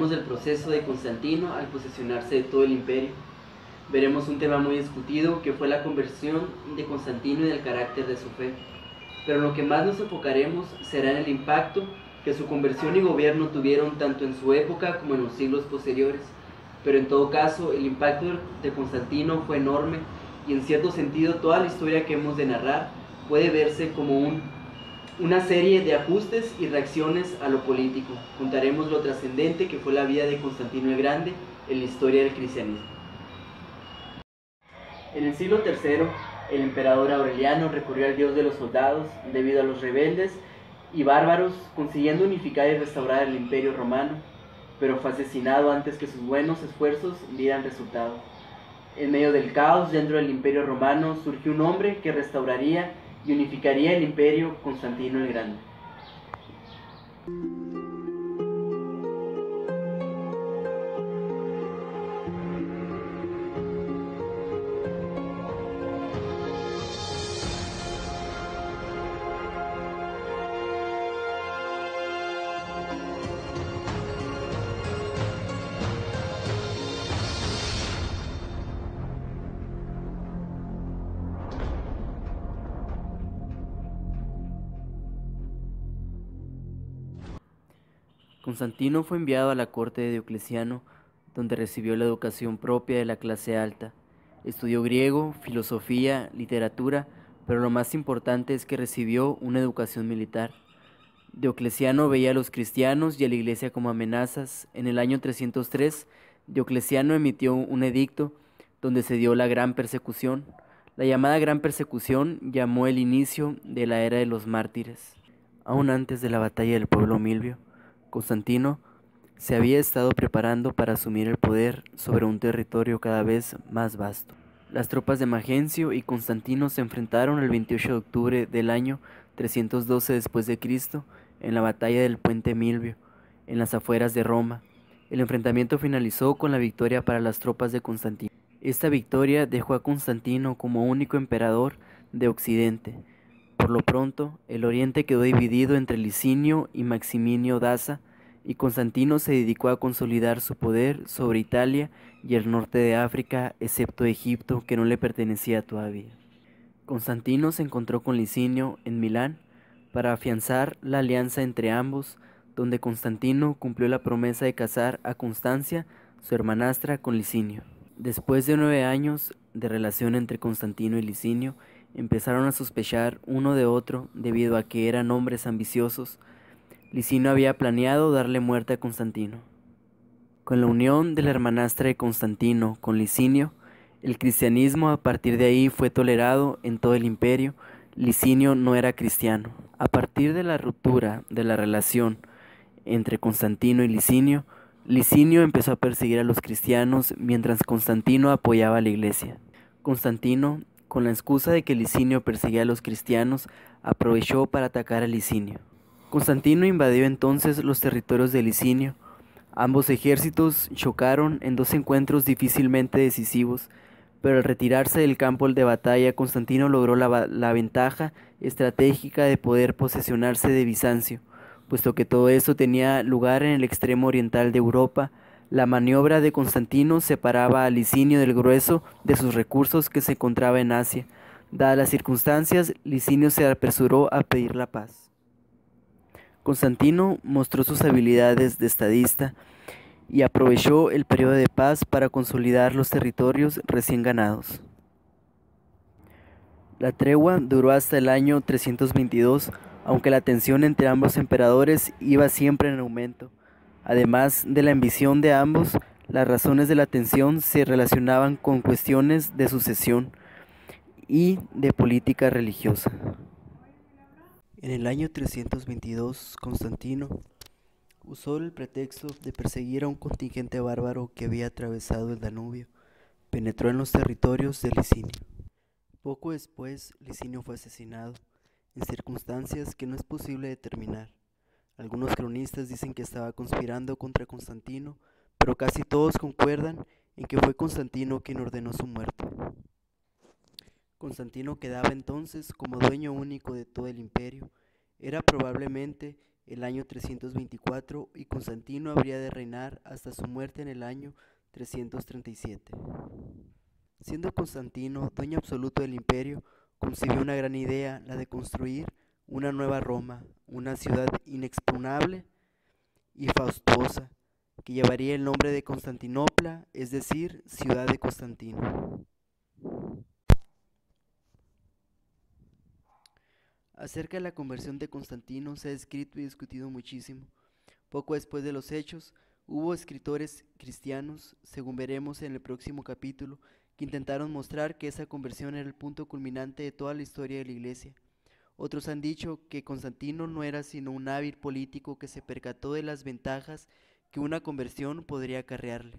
hablaremos del proceso de Constantino al posesionarse de todo el imperio. Veremos un tema muy discutido que fue la conversión de Constantino y del carácter de su fe. Pero lo que más nos enfocaremos será en el impacto que su conversión y gobierno tuvieron tanto en su época como en los siglos posteriores. Pero en todo caso, el impacto de Constantino fue enorme y en cierto sentido toda la historia que hemos de narrar puede verse como una serie de ajustes y reacciones a lo político. Contaremos lo trascendente que fue la vida de Constantino el Grande en la historia del cristianismo. En el siglo III, el emperador Aureliano recurrió al dios de los soldados debido a los rebeldes y bárbaros, consiguiendo unificar y restaurar el imperio romano, pero fue asesinado antes que sus buenos esfuerzos dieran resultado. En medio del caos dentro del imperio romano surgió un hombre que restauraría y unificaría el imperio, Constantino el Grande. Constantino fue enviado a la corte de Diocleciano, donde recibió la educación propia de la clase alta. Estudió griego, filosofía, literatura, pero lo más importante es que recibió una educación militar. Diocleciano veía a los cristianos y a la iglesia como amenazas. En el año 303, Diocleciano emitió un edicto donde se dio la gran persecución. La llamada gran persecución llamó el inicio de la era de los mártires. Aún antes de la batalla del pueblo Milvio, Constantino se había estado preparando para asumir el poder sobre un territorio cada vez más vasto. Las tropas de Magencio y Constantino se enfrentaron el 28 de octubre del año 312 después de Cristo en la batalla del puente Milvio, en las afueras de Roma. El enfrentamiento finalizó con la victoria para las tropas de Constantino. Esta victoria dejó a Constantino como único emperador de Occidente. Por lo pronto, el oriente quedó dividido entre Licinio y Maximinio Daza, y Constantino se dedicó a consolidar su poder sobre Italia y el norte de África, excepto Egipto, que no le pertenecía todavía. Constantino se encontró con Licinio en Milán para afianzar la alianza entre ambos, donde Constantino cumplió la promesa de casar a Constancia, su hermanastra, con Licinio. Después de 9 años de relación entre Constantino y Licinio, empezaron a sospechar uno de otro debido a que eran hombres ambiciosos. Licinio había planeado darle muerte a Constantino. Con la unión de la hermanastra de Constantino con Licinio, el cristianismo a partir de ahí fue tolerado en todo el imperio. Licinio no era cristiano. A partir de la ruptura de la relación entre Constantino y Licinio, Licinio empezó a perseguir a los cristianos mientras Constantino apoyaba a la iglesia. Constantino, con la excusa de que Licinio perseguía a los cristianos, aprovechó para atacar a Licinio. Constantino invadió entonces los territorios de Licinio. Ambos ejércitos chocaron en 2 encuentros difícilmente decisivos, pero al retirarse del campo de batalla, Constantino logró la ventaja estratégica de poder posesionarse de Bizancio. Puesto que todo esto tenía lugar en el extremo oriental de Europa, la maniobra de Constantino separaba a Licinio del grueso de sus recursos que se encontraba en Asia. Dadas las circunstancias, Licinio se apresuró a pedir la paz. Constantino mostró sus habilidades de estadista y aprovechó el periodo de paz para consolidar los territorios recién ganados. La tregua duró hasta el año 322, aunque la tensión entre ambos emperadores iba siempre en aumento. Además de la ambición de ambos, las razones de la tensión se relacionaban con cuestiones de sucesión y de política religiosa. En el año 322, Constantino usó el pretexto de perseguir a un contingente bárbaro que había atravesado el Danubio. Penetró en los territorios de Licinio. Poco después, Licinio fue asesinado, en circunstancias que no es posible determinar. Algunos cronistas dicen que estaba conspirando contra Constantino, pero casi todos concuerdan en que fue Constantino quien ordenó su muerte. Constantino quedaba entonces como dueño único de todo el imperio. Era probablemente el año 324, y Constantino habría de reinar hasta su muerte en el año 337. Siendo Constantino dueño absoluto del imperio, concibió una gran idea, la de construir una nueva Roma, una ciudad inexpugnable y fastuosa, que llevaría el nombre de Constantinopla, es decir, ciudad de Constantino. Acerca de la conversión de Constantino se ha escrito y discutido muchísimo. Poco después de los hechos, hubo escritores cristianos, según veremos en el próximo capítulo, que intentaron mostrar que esa conversión era el punto culminante de toda la historia de la Iglesia. Otros han dicho que Constantino no era sino un hábil político que se percató de las ventajas que una conversión podría acarrearle.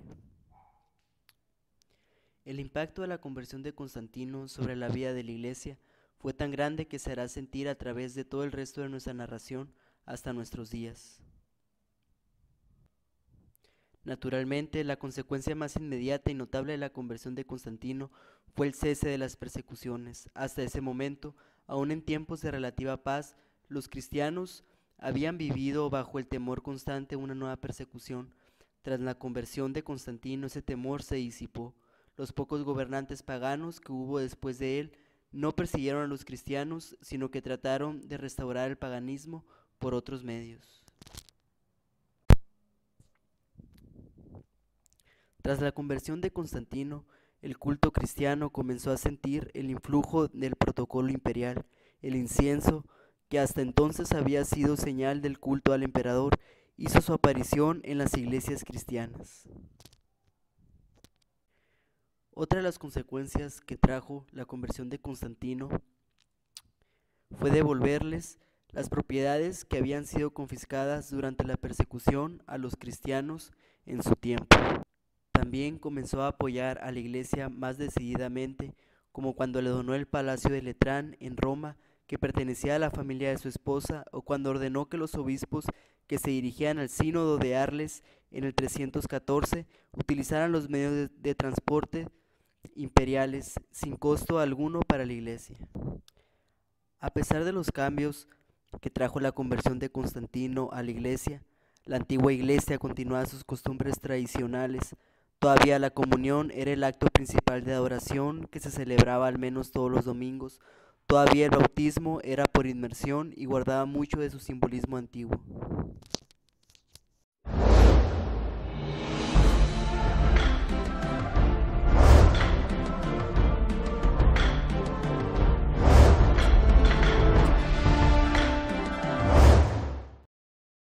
El impacto de la conversión de Constantino sobre la vida de la Iglesia fue tan grande que se hará sentir a través de todo el resto de nuestra narración hasta nuestros días. Naturalmente, la consecuencia más inmediata y notable de la conversión de Constantino fue el cese de las persecuciones. Hasta ese momento, aun en tiempos de relativa paz, los cristianos habían vivido bajo el temor constante de una nueva persecución. Tras la conversión de Constantino, ese temor se disipó. Los pocos gobernantes paganos que hubo después de él no persiguieron a los cristianos, sino que trataron de restaurar el paganismo por otros medios. Tras la conversión de Constantino, el culto cristiano comenzó a sentir el influjo del protocolo imperial. El incienso, que hasta entonces había sido señal del culto al emperador, hizo su aparición en las iglesias cristianas. Otra de las consecuencias que trajo la conversión de Constantino fue devolverles las propiedades que habían sido confiscadas durante la persecución a los cristianos en su tiempo. También comenzó a apoyar a la Iglesia más decididamente, como cuando le donó el palacio de Letrán en Roma, que pertenecía a la familia de su esposa, o cuando ordenó que los obispos que se dirigían al sínodo de Arles en el 314 utilizaran los medios de transporte imperiales sin costo alguno para la Iglesia. A pesar de los cambios que trajo la conversión de Constantino a la Iglesia, la antigua Iglesia continuaba sus costumbres tradicionales. Todavía la comunión era el acto principal de adoración que se celebraba al menos todos los domingos. Todavía el bautismo era por inmersión y guardaba mucho de su simbolismo antiguo.